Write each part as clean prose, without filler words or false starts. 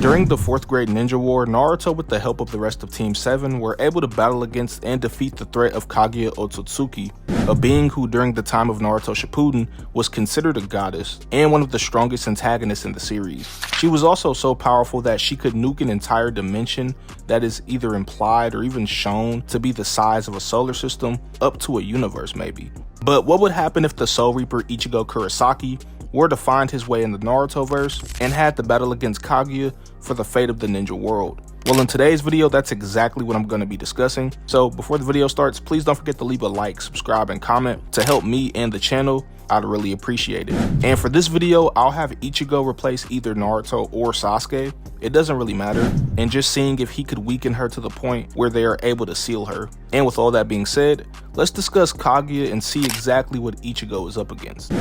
During the 4th grade Ninja War, Naruto with the help of the rest of Team 7 were able to battle against and defeat the threat of Kaguya Otsutsuki, a being who during the time of Naruto Shippuden was considered a goddess and one of the strongest antagonists in the series. She was also so powerful that she could nuke an entire dimension that is either implied or even shown to be the size of a solar system up to a universe maybe. But what would happen if the Soul Reaper Ichigo Kurosaki were to find his way in the Narutoverse and had to battle against Kaguya for the fate of the ninja world? Well, in today's video, that's exactly what I'm going to be discussing. So before the video starts, please don't forget to leave a like, subscribe, and comment to help me and the channel. I'd really appreciate it. And for this video, I'll have Ichigo replace either Naruto or Sasuke. It doesn't really matter. And just seeing if he could weaken her to the point where they are able to seal her. And with all that being said, let's discuss Kaguya and see exactly what Ichigo is up against.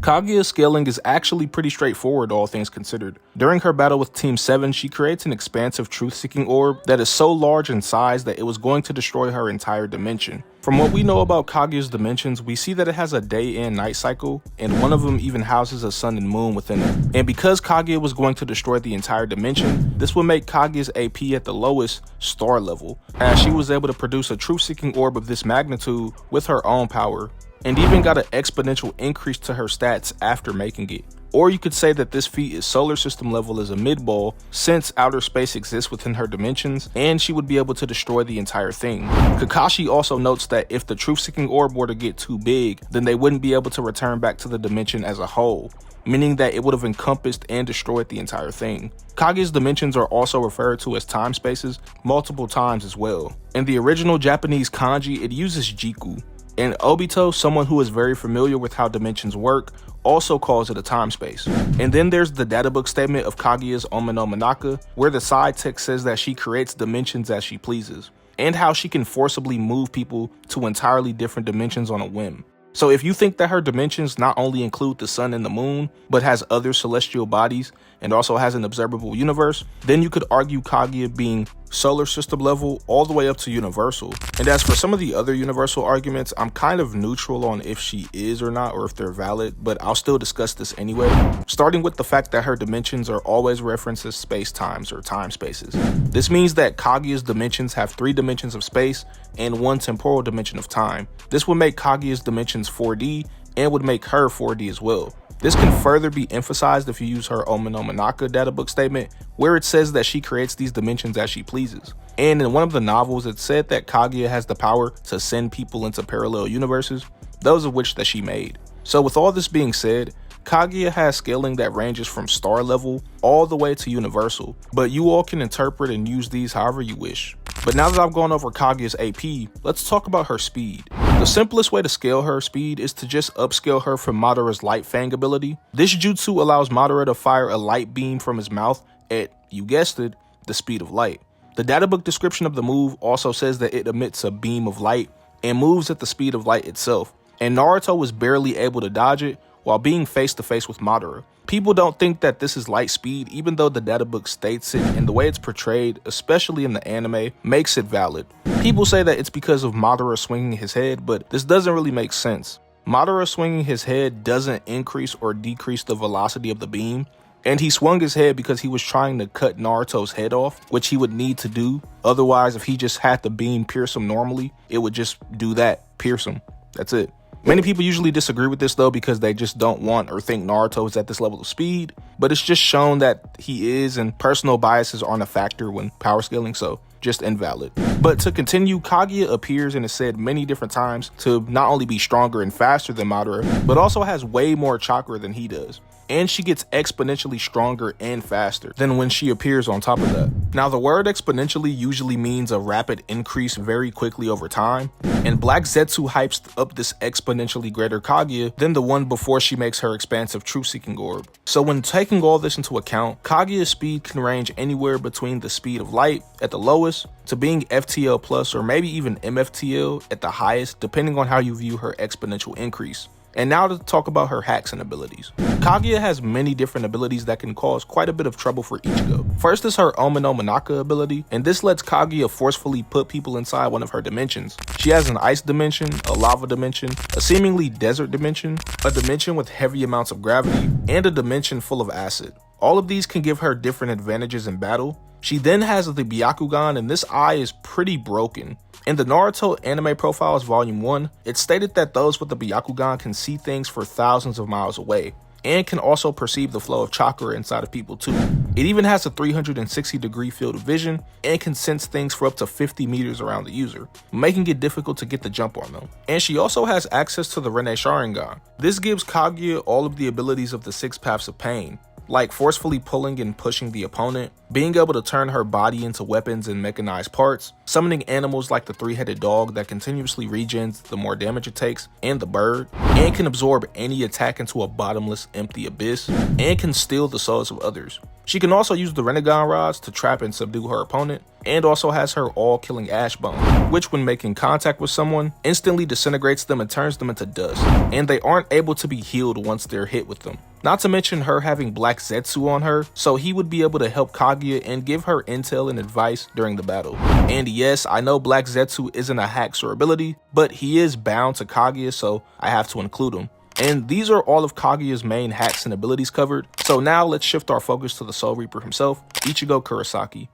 Kaguya's scaling is actually pretty straightforward, all things considered. During her battle with Team 7, she creates an expansive truth-seeking orb that is so large in size that it was going to destroy her entire dimension. From what we know about Kaguya's dimensions, we see that it has a day and night cycle, and one of them even houses a sun and moon within it. And because Kaguya was going to destroy the entire dimension, this would make Kaguya's AP at the lowest star level, as she was able to produce a truth-seeking orb of this magnitude with her own power, and even got an exponential increase to her stats after making it. Or you could say that this feat is solar system level as a mid-ball, since outer space exists within her dimensions, and she would be able to destroy the entire thing. Kakashi also notes that if the truth-seeking orb were to get too big, then they wouldn't be able to return back to the dimension as a whole, meaning that it would have encompassed and destroyed the entire thing. Kaguya's dimensions are also referred to as time spaces multiple times as well. In the original Japanese kanji, it uses jiku, and Obito, someone who is very familiar with how dimensions work, also calls it a time space. And then there's the databook statement of Kaguya's Ome no Manaka, where the side text says that she creates dimensions as she pleases, and how she can forcibly move people to entirely different dimensions on a whim. So if you think that her dimensions not only include the sun and the moon, but has other celestial bodies and also has an observable universe, then you could argue Kaguya being solar system level all the way up to universal. And as for some of the other universal arguments, I'm kind of neutral on if she is or not, or if they're valid, but I'll still discuss this anyway. Starting with the fact that her dimensions are always referenced as space-times or time spaces. This means that Kaguya's dimensions have 3 dimensions of space and 1 temporal dimension of time. This would make Kaguya's dimensions 4D and would make her 4D as well. This can further be emphasized if you use her Ome no Manaka databook statement, where it says that she creates these dimensions as she pleases. And in one of the novels, it said that Kaguya has the power to send people into parallel universes, those of which that she made. So with all this being said, Kaguya has scaling that ranges from star level all the way to universal, but you all can interpret and use these however you wish. But now that I've gone over Kaguya's AP, let's talk about her speed. The simplest way to scale her speed is to just upscale her from Madara's Light Fang ability. This jutsu allows Madara to fire a light beam from his mouth at, you guessed it, the speed of light. The databook description of the move also says that it emits a beam of light and moves at the speed of light itself, and Naruto was barely able to dodge it while being face to face with Madara. People don't think that this is light speed, even though the databook states it, and the way it's portrayed, especially in the anime, makes it valid. People say that it's because of Madara swinging his head, but this doesn't really make sense. Madara swinging his head doesn't increase or decrease the velocity of the beam, and he swung his head because he was trying to cut Naruto's head off, which he would need to do. Otherwise, if he just had the beam pierce him normally, it would just do that, pierce him. That's it. Many people usually disagree with this though, because they just don't want or think Naruto is at this level of speed, but it's just shown that he is, and personal biases aren't a factor when power scaling, so just invalid. But to continue, Kaguya appears and is said many different times to not only be stronger and faster than Madara, but also has way more chakra than he does. And she gets exponentially stronger and faster than when she appears on top of that. Now, the word exponentially usually means a rapid increase very quickly over time, and Black Zetsu hypes up this exponentially greater Kaguya than the one before she makes her expansive truth-seeking orb. So when taking all this into account, Kaguya's speed can range anywhere between the speed of light at the lowest to being FTL plus or maybe even MFTL at the highest, depending on how you view her exponential increase. And now to talk about her hacks and abilities. Kaguya has many different abilities that can cause quite a bit of trouble for Ichigo. First is her Ome no Manaka ability, and this lets Kaguya forcefully put people inside one of her dimensions. She has an ice dimension, a lava dimension, a seemingly desert dimension, a dimension with heavy amounts of gravity, and a dimension full of acid. All of these can give her different advantages in battle. She then has the Byakugan, and this eye is pretty broken. In the Naruto Anime Profiles Volume 1, it stated that those with the Byakugan can see things for thousands of miles away, and can also perceive the flow of chakra inside of people too. It even has a 360-degree field of vision, and can sense things for up to 50 meters around the user, making it difficult to get the jump on them. And she also has access to the Rinne Sharingan. This gives Kaguya all of the abilities of the 6 Paths of Pain, like forcefully pulling and pushing the opponent, being able to turn her body into weapons and mechanized parts, summoning animals like the 3-headed dog that continuously regens the more damage it takes, and the bird, and can absorb any attack into a bottomless, empty abyss, and can steal the souls of others. She can also use the Rinnegan rods to trap and subdue her opponent, and also has her all-killing Ash Bone, which when making contact with someone, instantly disintegrates them and turns them into dust, and they aren't able to be healed once they're hit with them. Not to mention her having Black Zetsu on her, so he would be able to help Kaguya and give her intel and advice during the battle. And yes, I know Black Zetsu isn't a hacks or ability, but he is bound to Kaguya, so I have to include him. And these are all of Kaguya's main hacks and abilities covered, so now let's shift our focus to the Soul Reaper himself, Ichigo Kurosaki.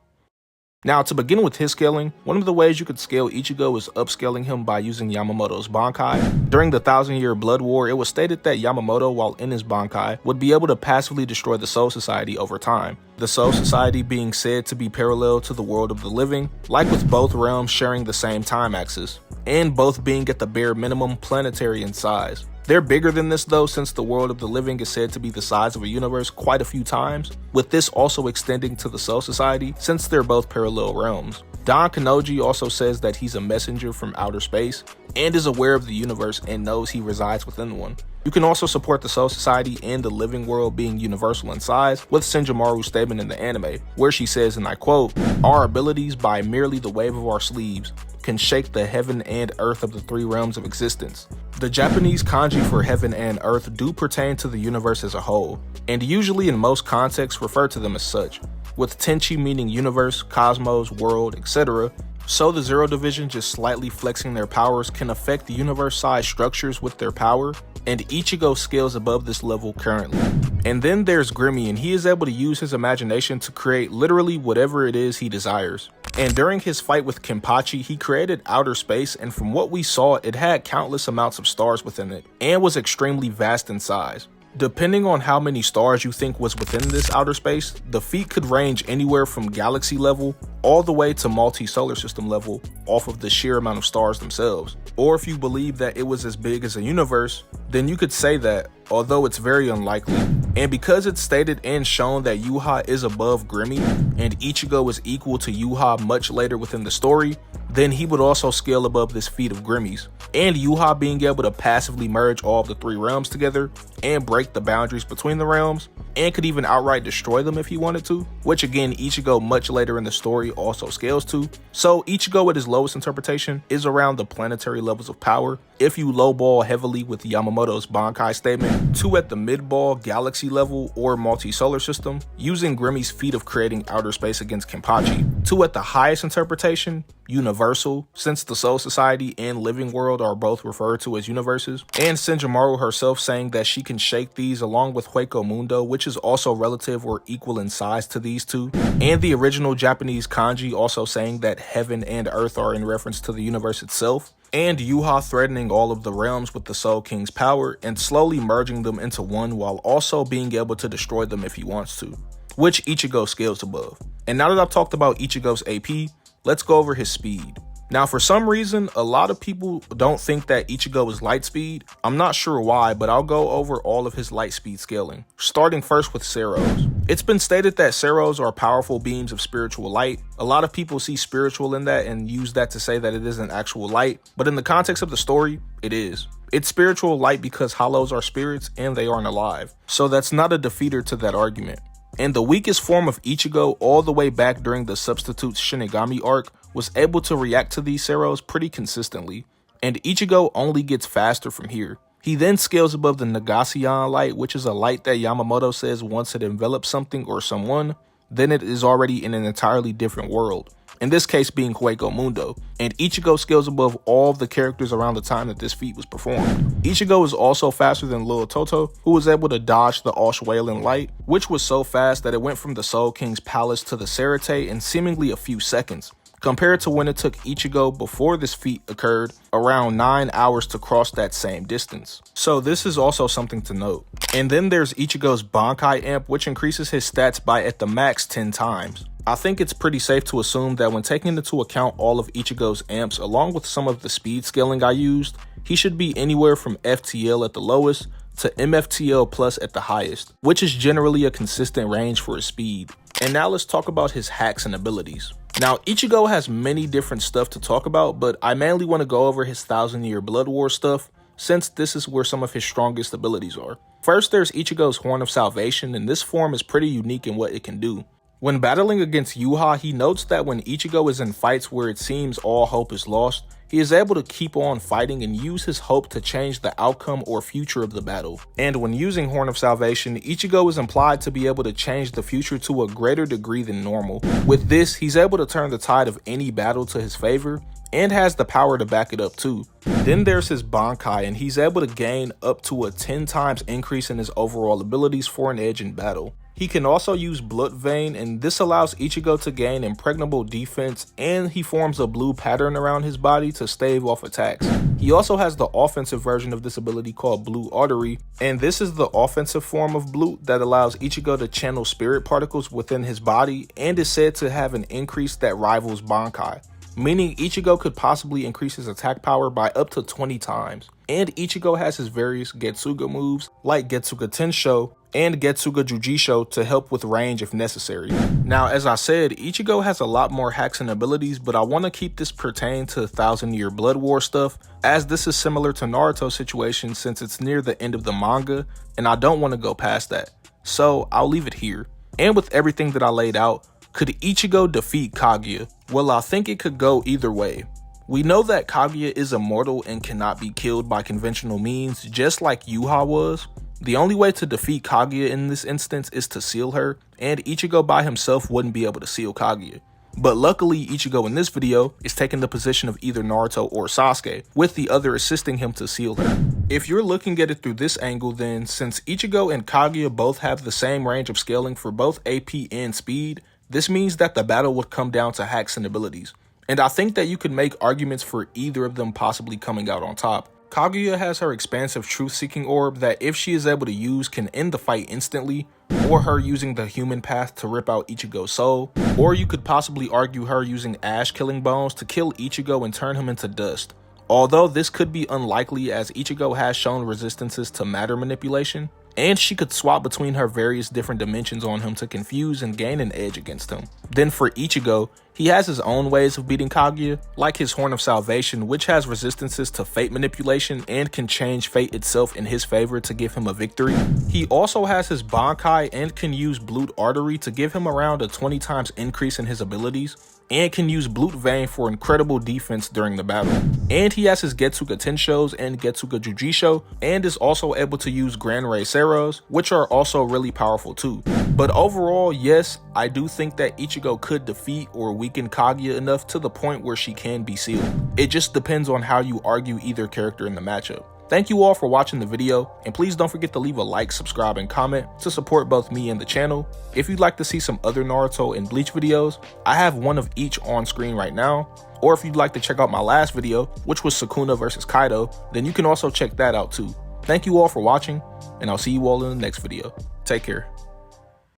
Now, to begin with his scaling, one of the ways you could scale Ichigo is upscaling him by using Yamamoto's Bankai. During the 1,000-year Blood War, it was stated that Yamamoto, while in his Bankai, would be able to passively destroy the Soul Society over time. The Soul Society being said to be parallel to the world of the living, like with both realms sharing the same time axis, and both being at the bare minimum planetary in size. They're bigger than this though, since the world of the living is said to be the size of a universe quite a few times, with this also extending to the Soul Society since they're both parallel realms. Don Kanoji also says that he's a messenger from outer space and is aware of the universe and knows he resides within one. You can also support the Soul Society and the living world being universal in size with Senjomaru's statement in the anime, where she says, and I quote, "Our abilities, by merely the wave of our sleeves, can shake the heaven and earth of the 3 realms of existence." The Japanese kanji for heaven and earth do pertain to the universe as a whole, and usually in most contexts refer to them as such, with Tenchi meaning universe, cosmos, world, etc. So the Zero Division just slightly flexing their powers can affect the universe-sized structures with their power, and Ichigo scales above this level currently. And then there's Grimmy, and he is able to use his imagination to create literally whatever it is he desires. And during his fight with Kenpachi, he created outer space, and from what we saw, it had countless amounts of stars within it, and was extremely vast in size. Depending on how many stars you think was within this outer space, the feat could range anywhere from galaxy level all the way to multi-solar system level off of the sheer amount of stars themselves. Or if you believe that it was as big as a universe, then you could say that, although it's very unlikely. And because it's stated and shown that Yuha is above Grimmy, and Ichigo is equal to Yuha much later within the story, then he would also scale above this feat of Grimmy's. And Yuha being able to passively merge all of the 3 realms together and break the boundaries between the realms, and could even outright destroy them if he wanted to, which again Ichigo much later in the story also scales to. So Ichigo at his lowest interpretation is around the planetary levels of power. If you lowball heavily with Yamamoto's Bankai statement, 2 at the mid-ball galaxy level or multi-solar system, using Grimmy's feat of creating outer space against Kenpachi. 2 at the highest interpretation, universal, since the Soul Society and living world are both referred to as universes, and Senjomaru herself saying that she can shake these, along with Hueco Mundo, which is also relative or equal in size to these 2, and the original Japanese kanji also saying that heaven and earth are in reference to the universe itself, and Yuha threatening all of the realms with the Soul King's power and slowly merging them into one while also being able to destroy them if he wants to, which Ichigo scales above. And now that I've talked about Ichigo's AP, let's go over his speed. Now, for some reason, a lot of people don't think that Ichigo is light speed. I'm not sure why, but I'll go over all of his light speed scaling, starting first with Seros. It's been stated that Seros are powerful beams of spiritual light. A lot of people see spiritual in that and use that to say that it isn't actual light, but in the context of the story, it is. It's spiritual light because hollows are spirits and they aren't alive, so that's not a defeater to that argument. And the weakest form of Ichigo all the way back during the Substitute Shinigami arc was able to react to these Seros pretty consistently, and Ichigo only gets faster from here. He then scales above the Nagaseon light, which is a light that Yamamoto says once it envelops something or someone, then it is already in an entirely different world. in this case being Hueco Mundo, and Ichigo scales above all of the characters around the time that this feat was performed. Ichigo is also faster than Lil Toto, who was able to dodge the Ashwailing Light, which was so fast that it went from the Soul King's palace to the Serite in seemingly a few seconds, compared to when it took Ichigo before this feat occurred around 9 hours to cross that same distance. So this is also something to note. And then there's Ichigo's Bankai Amp, which increases his stats by at the max 10 times. I think it's pretty safe to assume that when taking into account all of Ichigo's amps along with some of the speed scaling I used, he should be anywhere from FTL at the lowest to MFTL plus at the highest, which is generally a consistent range for his speed. And now let's talk about his hacks and abilities. Now, Ichigo has many different stuff to talk about, but I mainly want to go over his 1000-year Blood War stuff, since this is where some of his strongest abilities are. First, there's Ichigo's Horn of Salvation, and this form is pretty unique in what it can do. When battling against Yuha, he notes that when Ichigo is in fights where it seems all hope is lost, he is able to keep on fighting and use his hope to change the outcome or future of the battle. And when using Horn of Salvation, Ichigo is implied to be able to change the future to a greater degree than normal. With this, he's able to turn the tide of any battle to his favor, and has the power to back it up too. Then there's his Bankai, and he's able to gain up to a 10 times increase in his overall abilities for an edge in battle. He can also use Blood Vein, and this allows Ichigo to gain impregnable defense, and he forms a blue pattern around his body to stave off attacks. He also has the offensive version of this ability called Blue Artery, and this is the offensive form of Blue that allows Ichigo to channel spirit particles within his body, and is said to have an increase that rivals Bankai, meaning Ichigo could possibly increase his attack power by up to 20 times. And Ichigo has his various Getsuga moves like Getsuga Tensho and Getsuga Jujisho to help with range if necessary. Now, as I said, Ichigo has a lot more hacks and abilities, but I want to keep this pertained to 1000-year Blood War stuff, as this is similar to Naruto's situation since it's near the end of the manga, and I don't want to go past that. So I'll leave it here. And with everything that I laid out, could Ichigo defeat Kaguya? Well, I think it could go either way. We know that Kaguya is immortal and cannot be killed by conventional means, just like Yuha was. The only way to defeat Kaguya in this instance is to seal her, and Ichigo by himself wouldn't be able to seal Kaguya. But luckily, Ichigo in this video is taking the position of either Naruto or Sasuke, with the other assisting him to seal her. If you're looking at it through this angle, then since Ichigo and Kaguya both have the same range of scaling for both AP and speed, this means that the battle would come down to hacks and abilities. And I think that you could make arguments for either of them possibly coming out on top. Kaguya has her expansive truth-seeking orb that if she is able to use can end the fight instantly, or her using the human path to rip out Ichigo's soul, or you could possibly argue her using Ash Killing Bones to kill Ichigo and turn him into dust. Although this could be unlikely as Ichigo has shown resistances to matter manipulation, and she could swap between her various different dimensions on him to confuse and gain an edge against him. Then for Ichigo, he has his own ways of beating Kaguya, like his Horn of Salvation, which has resistances to fate manipulation and can change fate itself in his favor to give him a victory. He also has his Bankai and can use Blue Artery to give him around a 20 times increase in his abilities, and can use Blue Vein for incredible defense during the battle. And he has his Getsuga Tenshos and Getsuga Jujisho, and is also able to use Gran Rey Seros, which are also really powerful too. But overall, yes, I do think that Ichigo could defeat or weaken Kaguya enough to the point where she can be sealed. It just depends on how you argue either character in the matchup. Thank you all for watching the video, and please don't forget to leave a like, subscribe, and comment to support both me and the channel. If you'd like to see some other Naruto and Bleach videos, I have one of each on screen right now. Or if you'd like to check out my last video, which was Sukuna vs Kaido, then you can also check that out too. Thank you all for watching, and I'll see you all in the next video. Take care.